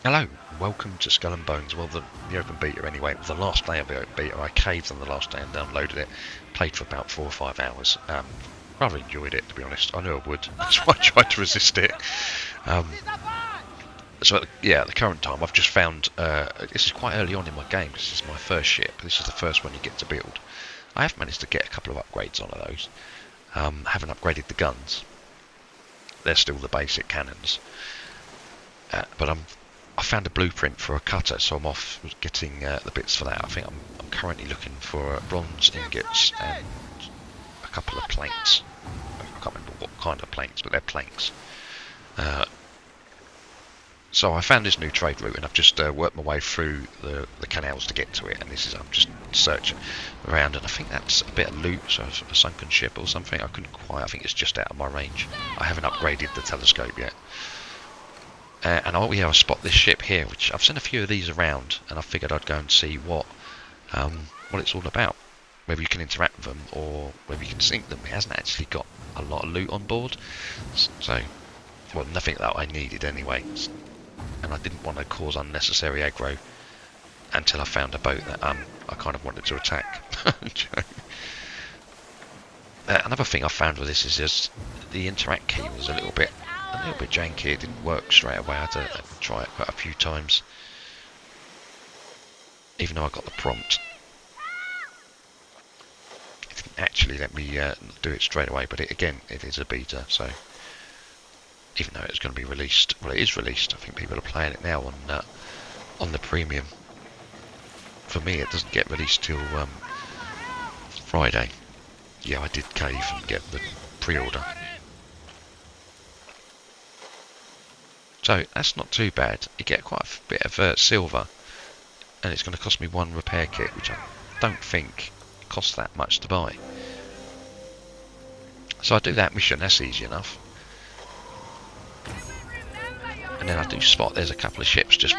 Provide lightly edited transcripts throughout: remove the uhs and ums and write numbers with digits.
Hello, welcome to Skull and Bones. Well, the open beta anyway. It was the last day of the open beta. I caved on the last day and downloaded it. Played for about 4 or 5 hours. Rather enjoyed it, to be honest. I knew I would, so I tried to resist it. So at the current time, I've just found this is quite early on in my game. This is my first ship. This is the first one you get to build. I have managed to get a couple of upgrades on those. Haven't upgraded the guns. They're still the basic cannons. But I found a blueprint for a cutter, so I'm off getting the bits for that. I think I'm currently looking for bronze ingots and a couple of planks. I can't remember what kind of planks, but they're planks. So I found this new trade route, and I've just worked my way through the canals to get to it. And I'm just searching around, and I think that's a bit of loot, so a sunken ship or something. I couldn't quite. I think it's just out of my range. I haven't upgraded the telescope yet. And I spot this ship here, which I've seen a few of these around, and I figured I'd go and see what it's all about. Whether you can interact with them or whether you can sink them. It hasn't actually got a lot of loot on board, so well, nothing that I needed anyway. And I didn't want to cause unnecessary aggro until I found a boat that I kind of wanted to attack. Another thing I found with this is just the interact key was a little bit janky. It didn't work straight away. I had to try it quite a few times, even though I got the prompt. It didn't actually let me do it straight away, but it is a beta, so even though it's going to be released, well, it is released. I think people are playing it now on the premium. For me, it doesn't get released till Friday. Yeah, I did cave and get the pre-order. So that's not too bad. You get quite a bit of silver, and it's going to cost me 1 repair kit, which I don't think costs that much to buy. So I do that mission. That's easy enough. And then I do spot there's a couple of ships just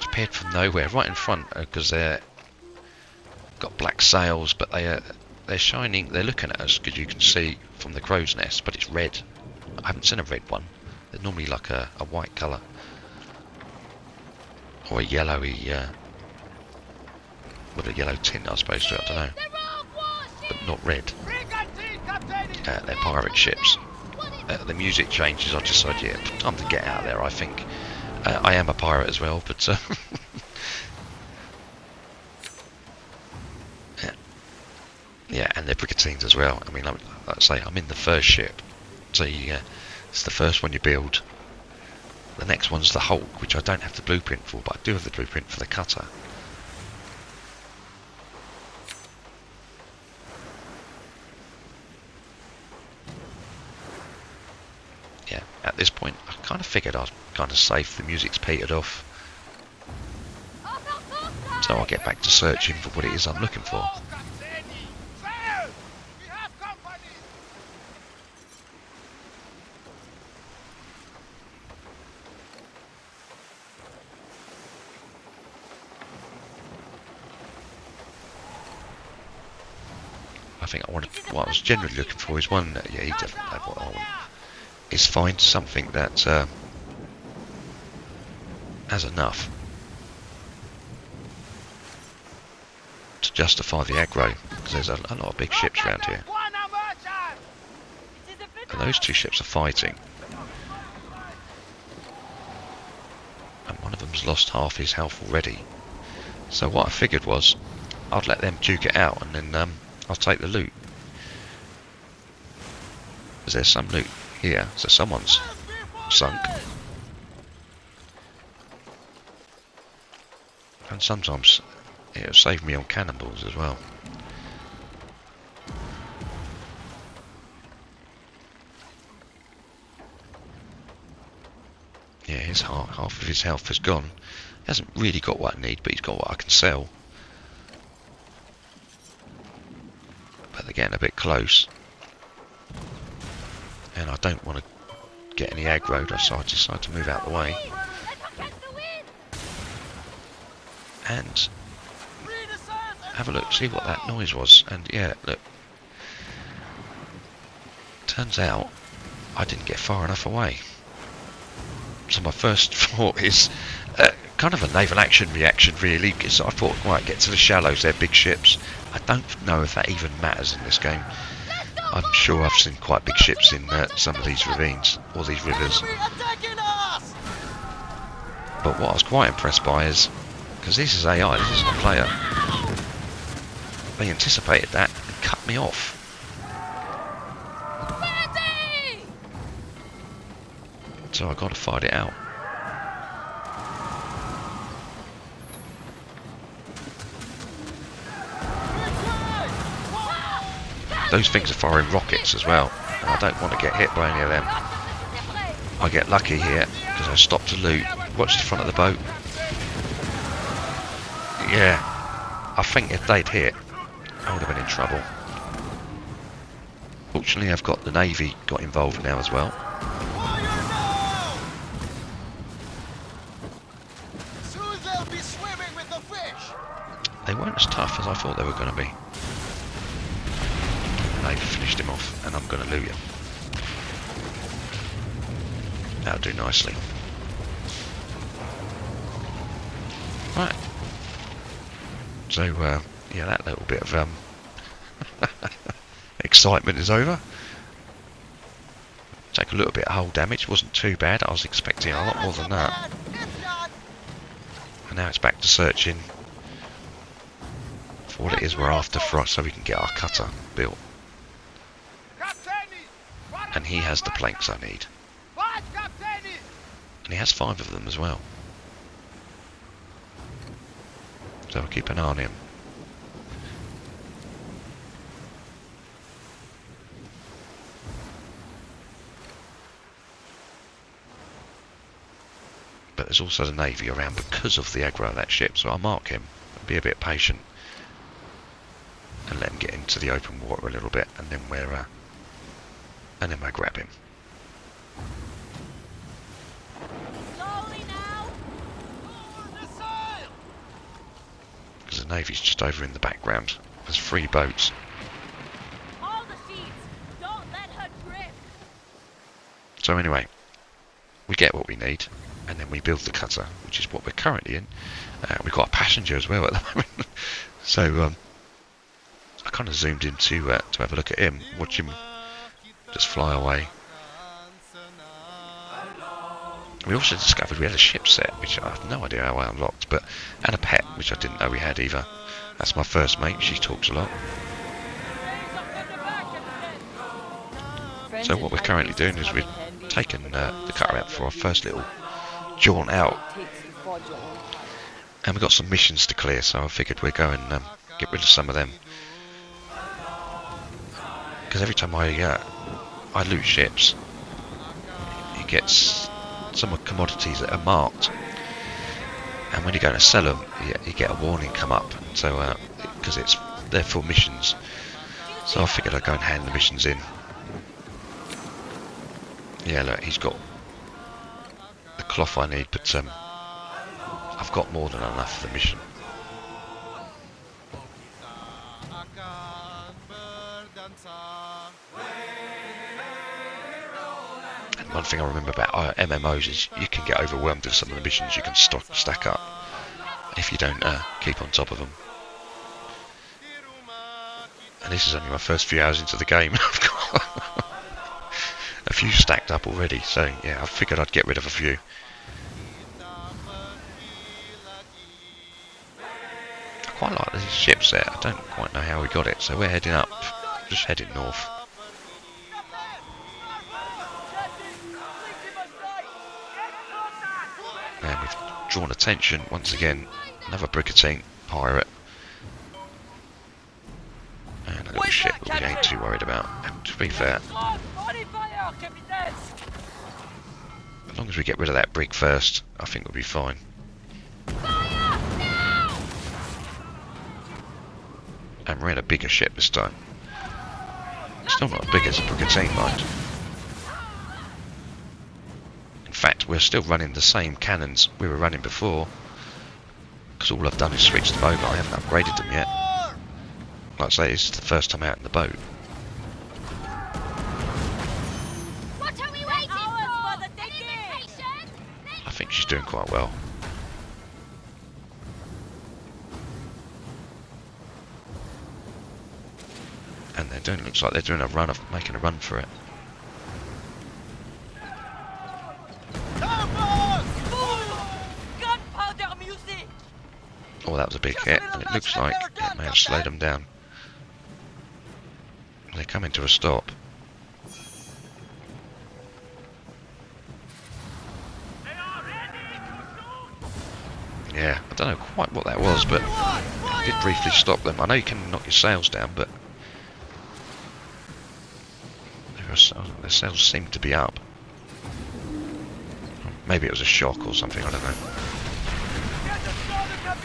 appeared from nowhere, right in front, because they're got black sails, but they're shining. They're looking at us because you can see from the crow's nest, but it's red. I haven't seen a red one. They're normally like a white colour or a yellowy, with a yellow tint, I suppose. I don't know, but not red. They're pirate ships. The music changes. I decided, yeah, time to get out there. I think I am a pirate as well, but yeah, and they're brigantines as well. I mean, like I say, I'm in the first ship, so it's the first one you build. The next one's the Hulk, which I don't have the blueprint for, but I do have the blueprint for the cutter. Yeah, at this point, I kind of figured I'd kind of safe. The music's petered off, so I'll get back to searching for what it is I'm looking for. I think what I was generally looking for is one. Yeah, he definitely had what I want. Is find something that has enough to justify the aggro, because there's a lot of big ships around here, and those two ships are fighting, and one of them's lost half his health already. So what I figured was I'd let them duke it out, and then I'll take the loot, because there's some loot here, so someone's sunk. And sometimes it'll save me on cannonballs as well. Yeah, half of his health has gone. He hasn't really got what I need, but he's got what I can sell. But they're getting a bit close, and I don't want to get any aggro, so I decide to move out of the way. And have a look, see what that noise was. And yeah, look, turns out I didn't get far enough away. So my first thought is kind of a naval action reaction, really, because I thought, right, get to the shallows, they're big ships. I don't know if that even matters in this game. I'm sure I've seen quite big ships in some of these ravines, or these rivers. But what I was quite impressed by is, because this is AI, this isn't a player, they anticipated that and cut me off. So I got to fight it out. Those things are firing rockets as well, and I don't want to get hit by any of them. I get lucky here because I stopped to loot. Watch the front of the boat. Yeah, I think if they'd hit, I would have been in trouble. Fortunately, I've got the Navy got involved now as well. They weren't as tough as I thought they were going to be. They've finished him off, and I'm going to loot him. That'll do nicely. Right. So, yeah, that little bit of excitement is over. Take a little bit of hull damage. Wasn't too bad. I was expecting a lot more than that. And now it's back to searching for what it is we're after for us, so we can get our cutter built. And he has the planks I need. And he has 5 of them as well. So I'll keep an eye on him. But there's also the Navy around because of the aggro of that ship, so I'll mark him and be a bit patient and let him get into the open water a little bit, and then we'll grab him. Because the Navy's just over in the background. There's 3 boats. So anyway, we get what we need, and then we build the cutter, which is what we're currently in. We've got a passenger as well at the moment. So I kind of zoomed in to have a look at him, watch him just fly away. We also discovered we had a ship set, which I have no idea how I unlocked, and a pet, which I didn't know we had either. That's my first mate, she talks a lot. So what we're currently doing is we're taking the cutter out for our first little jaunt out. And we've got some missions to clear, so I figured we'd go and get rid of some of them. Because every time I loot ships, you get some commodities that are marked, and when you're going to sell them, you get a warning come up. So because they're for missions, so I figured I'd go and hand the missions in. Yeah, look, he's got the cloth I need, but I've got more than enough for the mission. And one thing I remember about MMOs is you can get overwhelmed with some of the missions you can stack up if you don't keep on top of them. And this is only my first few hours into the game. I've got a few stacked up already, so yeah, I figured I'd get rid of a few. I quite like this ship set. I don't quite know how we got it, so we're heading up, just heading north. And we've drawn attention once again. Another brigantine pirate. And a little ship that we ain't too worried about. And to be fair, as long as we get rid of that brig first, I think we'll be fine. And we're in a bigger ship this time. Still not as big as a brigantine, mind. In fact, we're still running the same cannons we were running before, because all I've done is switch them over. I haven't upgraded them yet. Like I say, it's the first time out in the boat. What are we waiting for? The think she's doing quite well. And looks like they're doing a run of making a run for it. Oh, that was a big hit, and it looks like it may have slowed them down. They're coming to a stop. Yeah, I don't know quite what that was, but it did briefly stop them. I know you can knock your sails down, but their sails seem to be up. Maybe it was a shock or something, I don't know.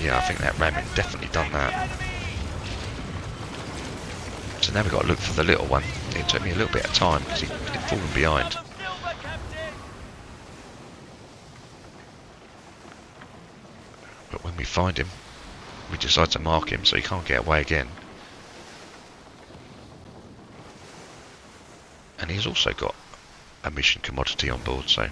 Yeah, I think that ramming definitely done that. So now we've got to look for the little one. It took me a little bit of time because he'd fallen behind. But when we find him, we decide to mark him so he can't get away again. And he's also got a mission commodity on board, so...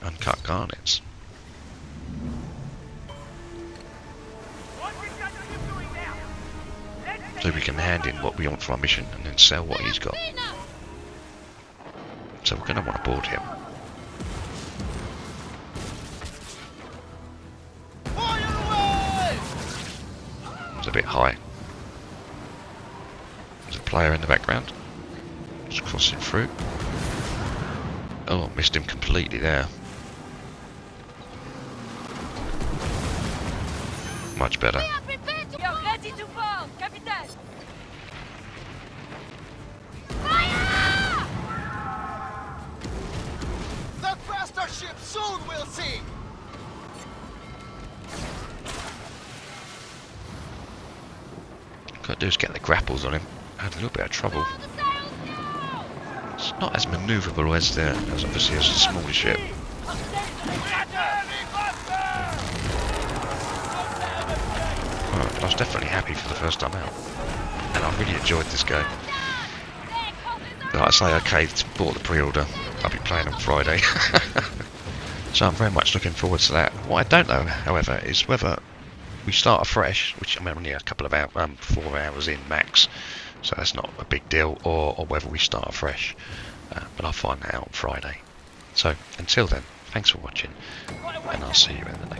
Uncut garnets. So we can hand in what we want for our mission and then sell what he's got. So we're going to want to board him. It's a bit high. There's a player in the background. Just crossing through. Oh, missed him completely there. Much better. The faster ship soon will sink. Got to do is get the grapples on him. I had a little bit of trouble. It's not as manoeuvrable as obviously as the smaller ship. I was definitely happy for the first time out, and I really enjoyed this game. Like I say, I caved, bought the pre-order. I'll be playing on Friday, so I'm very much looking forward to that. What I don't know, however, is whether we start afresh, which I'm only a couple of hours, 4 hours in max, so that's not a big deal, or whether we start afresh. But I'll find that out on Friday. So until then, thanks for watching, and I'll see you in the next.